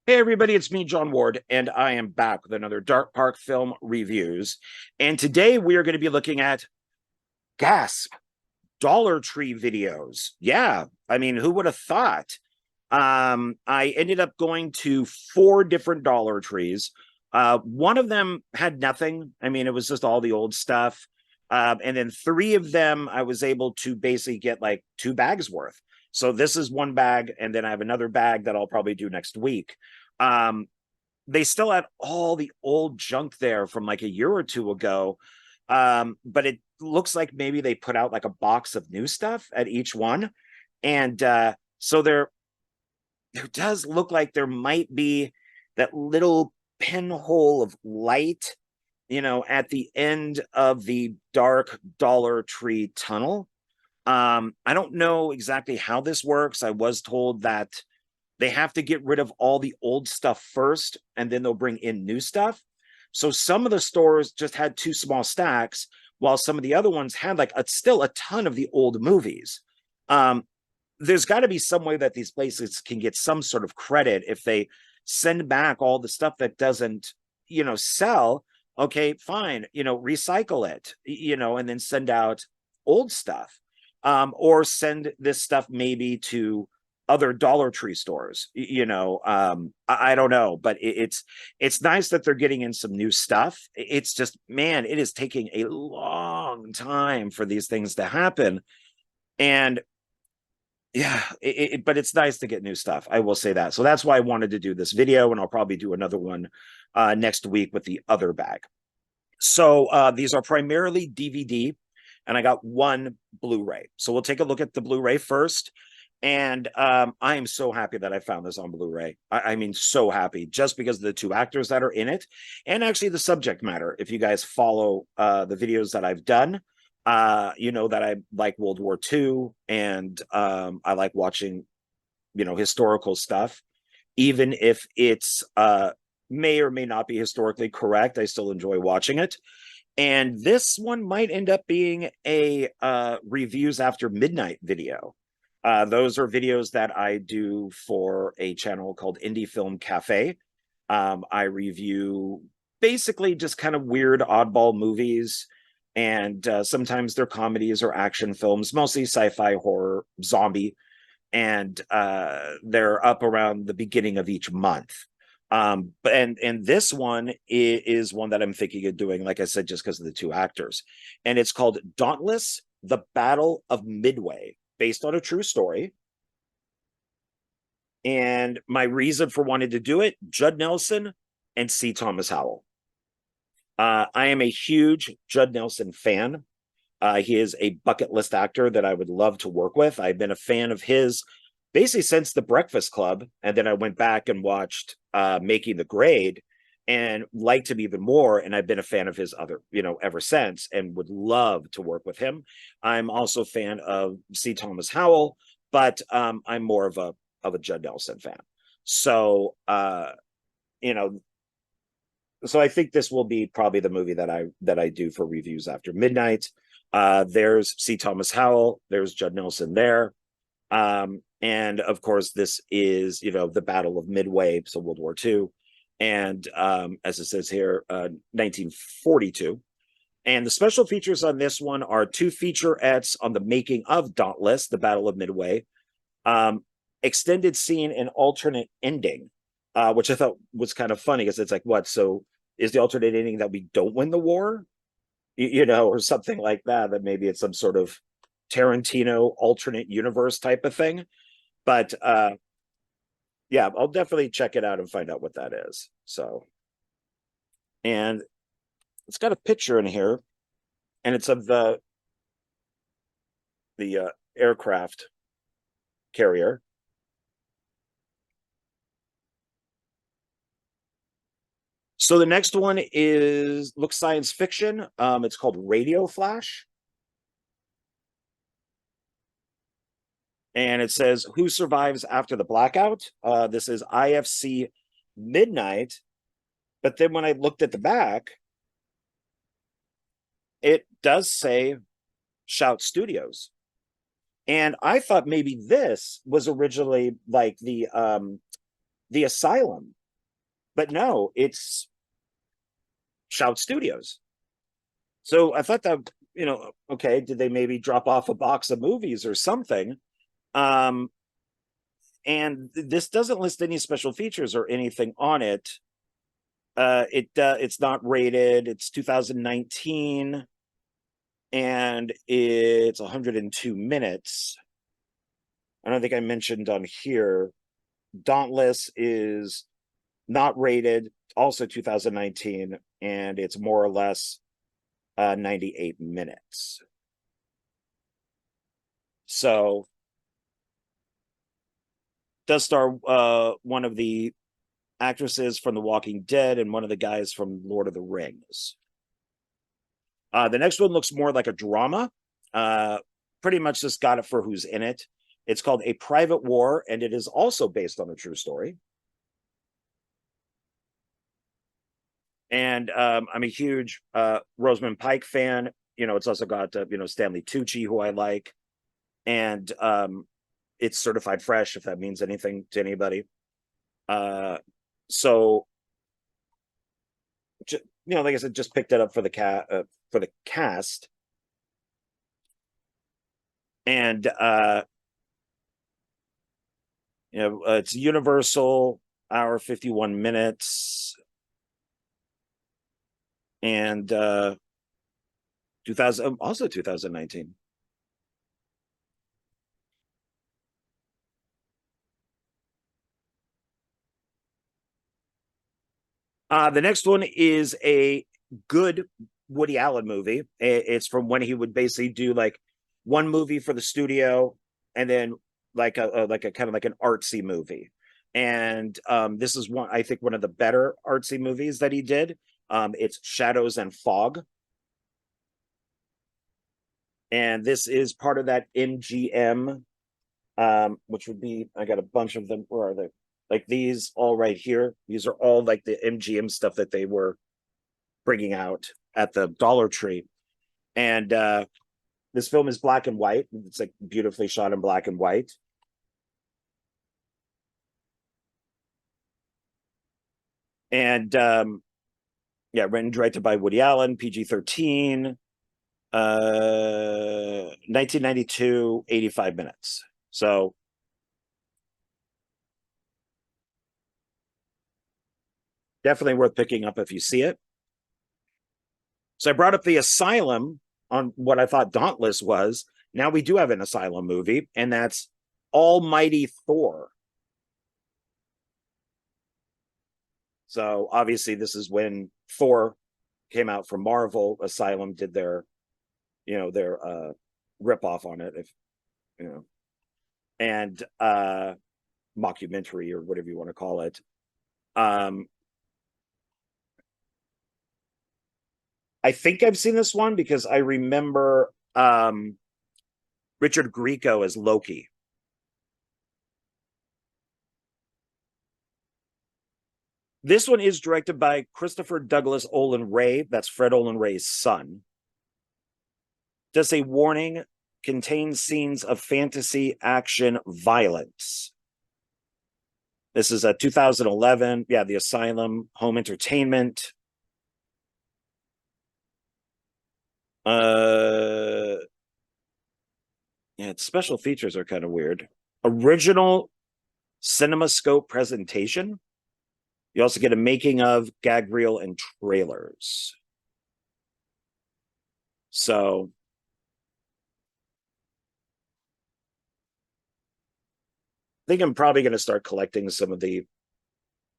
Hey everybody, it's me, John Ward, and I am back with another Dark Park Film Reviews. And today we are going to be looking at gasp Dollar Tree videos. Yeah, I mean, who would have thought? I ended up going to 4 different Dollar Trees. One of them had nothing. I mean, it was just all the old stuff. And then 3 of them I was able to basically get like 2 bags worth. So this is 1 bag, and then I have another bag that I'll probably do next week. Um, they still had all the old junk there from like a year or 2 ago. But it looks like maybe they put out like a box of new stuff at each one. And so there does look like there might be that little pinhole of light, at the end of the dark Dollar Tree tunnel. I don't know exactly how this works. I was told that they have to get rid of all the old stuff first, and then they'll bring in new stuff. So some of the stores just had 2 small stacks, while some of the other ones had like still a ton of the old movies. There's got to be some way that these places can get some sort of credit if they send back all the stuff that doesn't, sell. Okay, fine, recycle it, and then send out old stuff, or send this stuff maybe to other Dollar Tree stores. I don't know, but it's nice that they're getting in some new stuff. It's just, man, it is taking a long time for these things to happen. And yeah, but it's nice to get new stuff. I will say that. So that's why I wanted to do this video, and I'll probably do another one next week with the other bag. So these are primarily DVD, and I got 1 Blu-ray. So we'll take a look at the Blu-ray first. And I am so happy that I found this on Blu-ray. I mean, so happy, just because of the 2 actors that are in it, and actually the subject matter. If you guys follow the videos that I've done, you know that I like World War II, and I like watching, historical stuff. Even if it's may or may not be historically correct, I still enjoy watching it. And this one might end up being a reviews after midnight video. Those are videos that I do for a channel called Indie Film Cafe. I review basically just kind of weird oddball movies, and sometimes they're comedies or action films, mostly sci-fi, horror, zombie, and they're up around the beginning of each month. And this one is one that I'm thinking of doing, like I said, just because of the 2 actors. And it's called Dauntless: The Battle of Midway, based on a true story. And my reason for wanting to do it: Judd Nelson and C. Thomas Howell. I am a huge Judd Nelson fan. He is a bucket list actor that I would love to work with. I've been a fan of his basically since The Breakfast Club, and then I went back and watched Making the Grade and liked him even more, and I've been a fan of his other, ever since, and would love to work with him. I'm also a fan of C. Thomas Howell, but I'm more of a Judd Nelson fan. So you know so I think this will be probably the movie that I do for reviews after midnight. There's C. Thomas Howell, there's Judd Nelson there. And of course, this is, the Battle of Midway, so World War II. And as it says here, 1942. And the special features on this one are 2 featurettes on the making of Dauntless, the Battle of Midway, extended scene and alternate ending, which I thought was kind of funny, because it's like, what? So is the alternate ending that we don't win the war? Or something like that, that maybe it's some sort of Tarantino alternate universe type of thing. But yeah, I'll definitely check it out and find out what that is. So, and it's got a picture in here, and it's of the aircraft carrier. So the next one looks science fiction. It's called Radio Flash. And it says, "Who survives after the blackout?" This is IFC Midnight. But then when I looked at the back, it does say Shout Studios. And I thought maybe this was originally like the Asylum but no, it's Shout Studios. So I thought that, okay, did they maybe drop off a box of movies or something? Um, and this doesn't list any special features or anything on it. It's not rated. It's 2019, and it's 102 minutes. I don't think I mentioned on here. Dauntless is not rated, also 2019, and it's more or less 98 minutes. So does star one of the actresses from The Walking Dead and one of the guys from Lord of the Rings. The next one looks more like a drama. Pretty much just got it for who's in it. It's called A Private War, and it is also based on a true story. And I'm a huge Rosamund Pike fan. It's also got Stanley Tucci, who I like, and it's certified fresh, if that means anything to anybody. So, like I said, just picked it up for the cast, and it's Universal, hour 51 minutes, and 2019. The next one is a good Woody Allen movie. It's from when he would basically do like one movie for the studio and then like a kind of like an artsy movie. And this is I think one of the better artsy movies that he did. It's Shadows and Fog. And this is part of that MGM, which would be, I got a bunch of them. Where are they? Like these all right here. These are all like the MGM stuff that they were bringing out at the Dollar Tree. And this film is black and white. It's like beautifully shot in black and white. And written and directed by Woody Allen, PG-13, 1992, 85 minutes. So definitely worth picking up if you see it. So I brought up The Asylum on what I thought Dauntless was. Now we do have an Asylum movie, and that's Almighty Thor. So obviously this is when Thor came out from Marvel. Asylum did their ripoff on it, if and mockumentary or whatever you want to call it. I think I've seen this one because I remember Richard Grieco as Loki. This one is directed by Christopher Douglas Olin Ray. That's Fred Olin Ray's son. Just a warning, contains scenes of fantasy, action, violence. This is a 2011. Yeah, The Asylum, home entertainment. Its special features are kind of weird. Original CinemaScope presentation. You also get a making of, gag reel, and trailers. So I think I'm probably going to start collecting some of the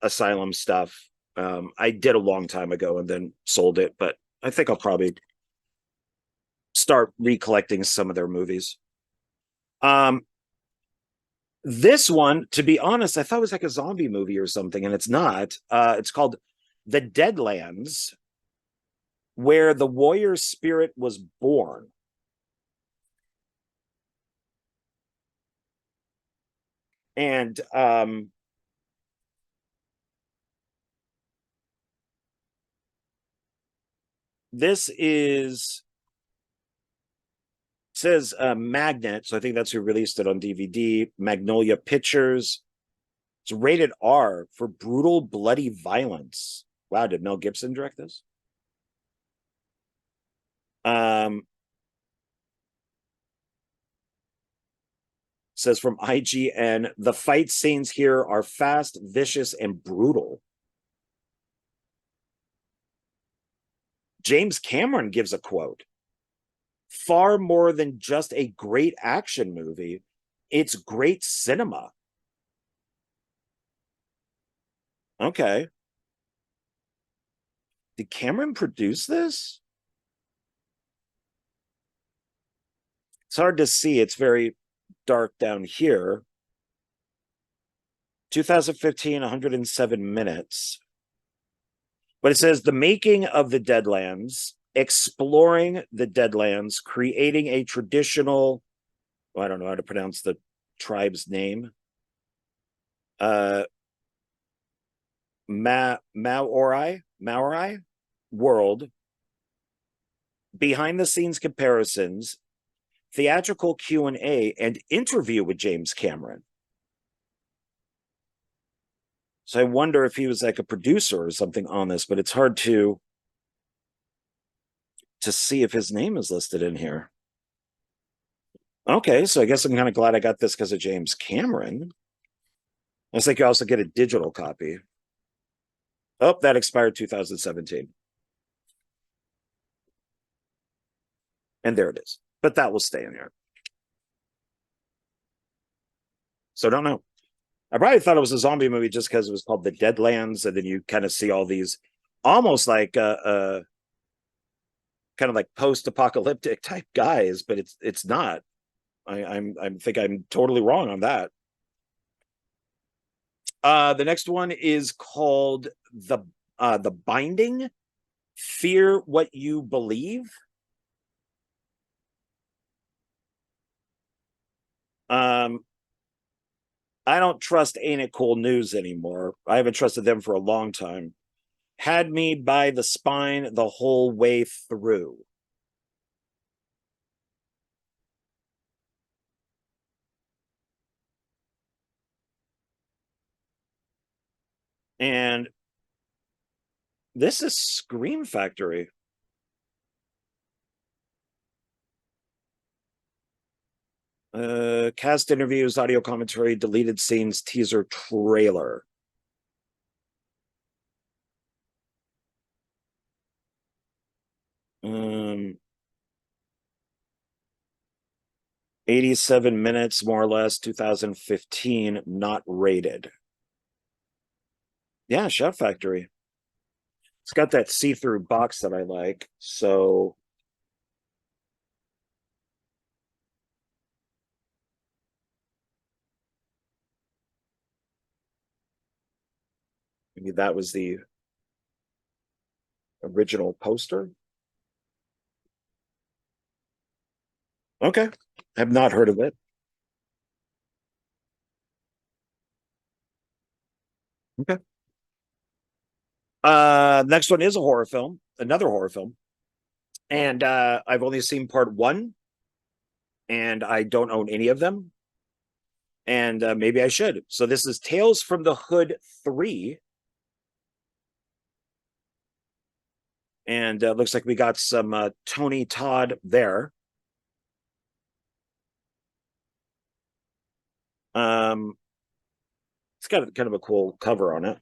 Asylum stuff. I did a long time ago and then sold it, but I think I'll probably start recollecting some of their movies. This one, to be honest, I thought it was like a zombie movie or something, and it's not. It's called The Deadlands, where the warrior spirit was born. And this is says Magnet, so I think that's who released it on DVD. Magnolia Pictures. It's rated R for brutal, bloody violence. Wow, did Mel Gibson direct this? Says from IGN, the fight scenes here are fast, vicious, and brutal. James Cameron gives a quote. Far more than just a great action movie, it's great cinema. Okay. Did Cameron produce this? It's hard to see. It's very dark down here. 2015, 107 minutes. But it says the making of the Deadlands, exploring the Deadlands, creating a traditional, well, I don't know how to pronounce the tribe's name. Maori world, behind the scenes comparisons, theatrical Q&A, and interview with James Cameron. So I wonder if he was like a producer or something on this, but it's hard to see if his name is listed in here. Okay, so I guess I'm kind of glad I got this because of James Cameron. I think you also get a digital copy. Oh, that expired 2017. And there it is. But that will stay in here. So I don't know. I probably thought it was a zombie movie just because it was called The Deadlands, and then you kind of see all these almost like kind of like post-apocalyptic type guys, but it's not. I think I'm totally wrong on that. The next one is called the Binding. Fear what you believe. I don't trust Ain't It Cool News anymore. I haven't trusted them for a long time. Had me by the spine the whole way through. And this is Scream Factory. Cast interviews, audio commentary, deleted scenes, teaser trailer. Um, 87 minutes, more or less, 2015, not rated. Yeah, Chef Factory. It's got that see-through box that I like. So maybe that was the original poster. Okay. Have not heard of it. Okay. Next one is a horror film, another horror film. And I've only seen part one, and I don't own any of them. And maybe I should. So this is Tales from the Hood 3. And looks like we got some Tony Todd there. It's got kind of a cool cover on it.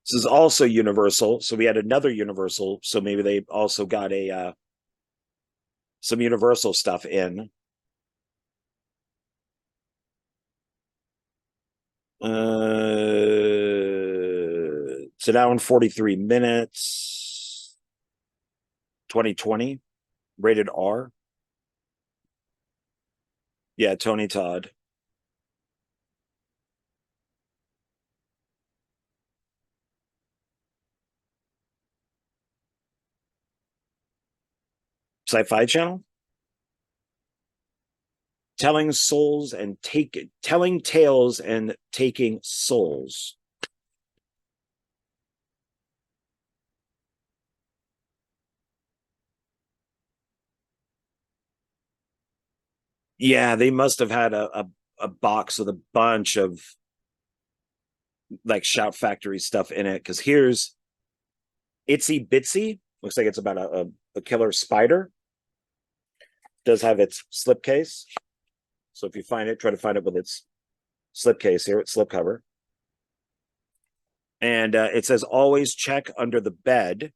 This is also Universal. So we had another Universal. So maybe they also got a some Universal stuff in. It's an hour and 43 minutes. 2020, rated R. Yeah, Tony Todd. Sci-Fi Channel. Telling tales and taking souls. Yeah, they must have had a box with a bunch of like Shout Factory stuff in it. Because here's Itsy Bitsy. Looks like it's about a killer spider. Does have its slipcase. So if you find it, try to find it with its slipcase here, its slipcover. And it says always check under the bed.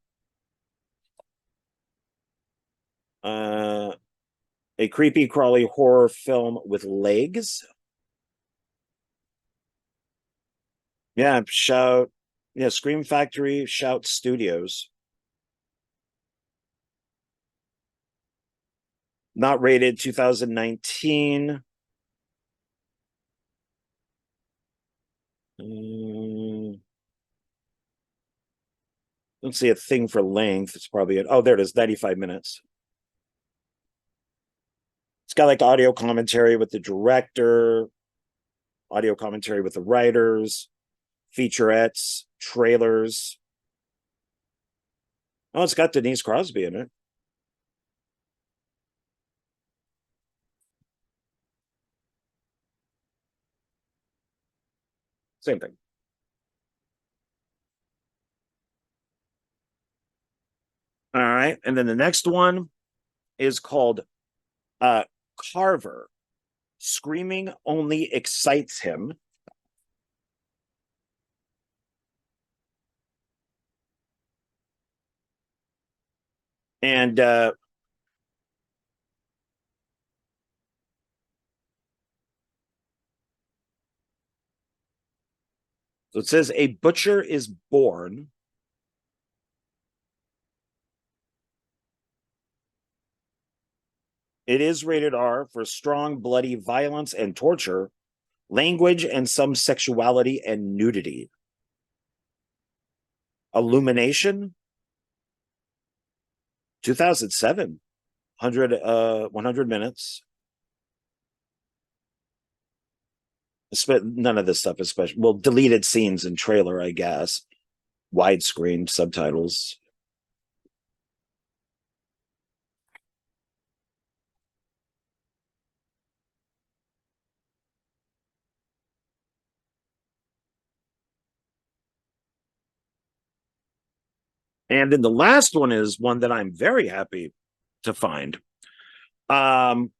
A creepy crawly horror film with legs. Yeah, Shout. Yeah, Scream Factory, Shout Studios. Not rated 2019. Don't see a thing for length. It's probably it. Oh, there it is, 95 minutes. It's got like audio commentary with the director, audio commentary with the writers, featurettes, trailers. Oh, it's got Denise Crosby in it. Same thing. All right. And then the next one is called uh Carver. Screaming only excites him. And so it says a butcher is born. It is rated R for strong, bloody violence and torture, language, and some sexuality and nudity. Illumination, 2007, 100 minutes. None of this stuff is special. Well, deleted scenes and trailer, I guess. Widescreen subtitles. And then the last one is one that I'm very happy to find. Um,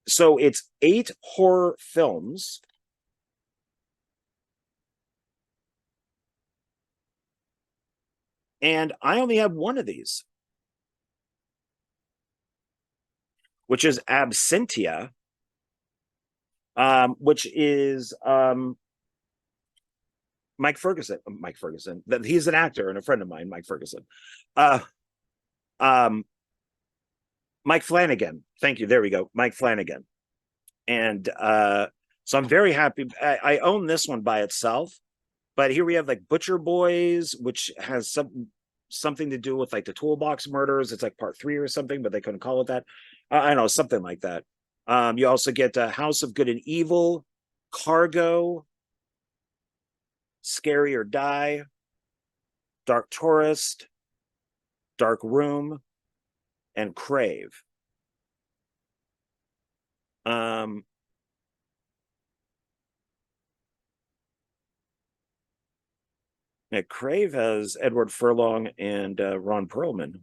so it's 8 horror films. And I only have one of these, which is Absentia, which is Mike Ferguson. Mike Ferguson. He's an actor and a friend of mine, Mike Ferguson. Uh, um, Mike Flanagan. Thank you. There we go. Mike Flanagan. And so I'm very happy. I own this one by itself, but here we have like Butcher Boys, which has something to do with like the Toolbox Murders. It's like part 3 or something, but they couldn't call it that. I know, something like that. You also get House of Good and Evil, Cargo, Scary or Die, Dark Tourist, Dark Room, and Crave. Um, yeah, Crave has Edward Furlong and Ron Perlman.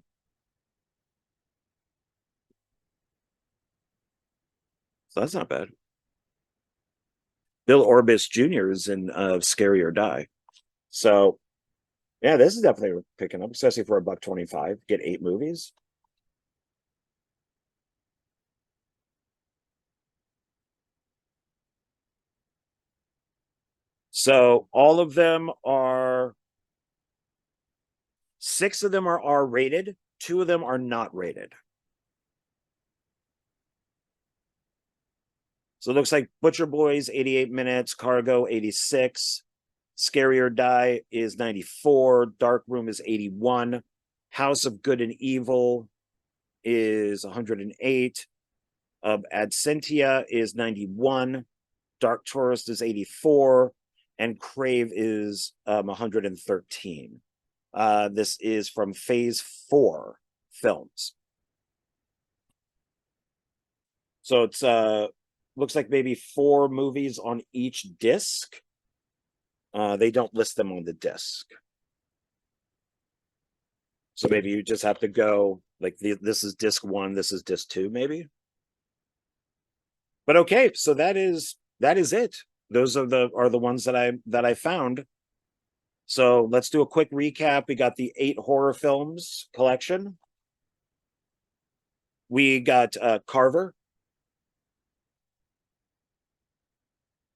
So that's not bad. Bill Orbis Jr. is in Scary or Die. So yeah, this is definitely picking up, especially for $1.25. Get 8 movies. So all of them are 6 of them are R rated, 2 of them are not rated. So it looks like Butcher Boys 88 minutes, Cargo 86, Scary or Die is 94, Dark Room is 81, House of Good and Evil is 108, Adsentia is 91, Dark Tourist is 84, and Crave is 113. This is from Phase 4 Films. So it's looks like maybe 4 movies on each disc. They don't list them on the disc. So maybe you just have to go like this is disc 1, this is disc 2, maybe. But okay, so that is it. Those are the ones that I found. So let's do a quick recap. We got the 8 horror films collection. We got Carver,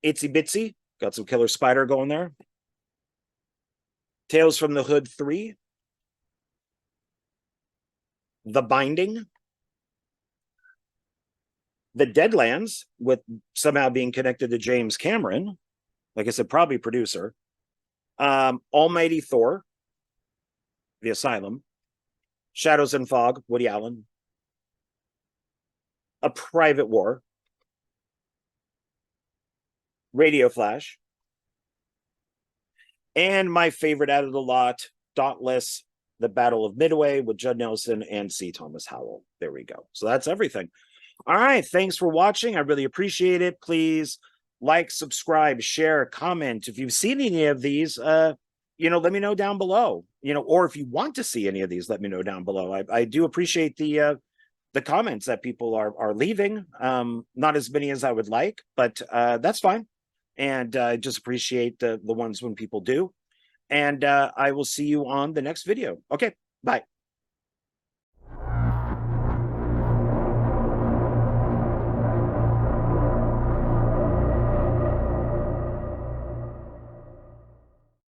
Itsy Bitsy, got some Killer Spider going there. Tales from the Hood 3, The Binding, The Deadlands, with somehow being connected to James Cameron, like I said, probably producer. Almighty Thor, The Asylum, Shadows and Fog, Woody Allen, A Private War, Radio Flash, and my favorite out of the lot, Dauntless, The Battle of Midway with Judd Nelson and C. Thomas Howell. There we go. So that's everything. All right. Thanks for watching. I really appreciate it. Please like, subscribe, share, comment. If you've seen any of these, let me know down below, or if you want to see any of these, let me know down below. I do appreciate the comments that people are leaving. Not as many as I would like, but that's fine. And I just appreciate the ones when people do. And I will see you on the next video. Okay, bye.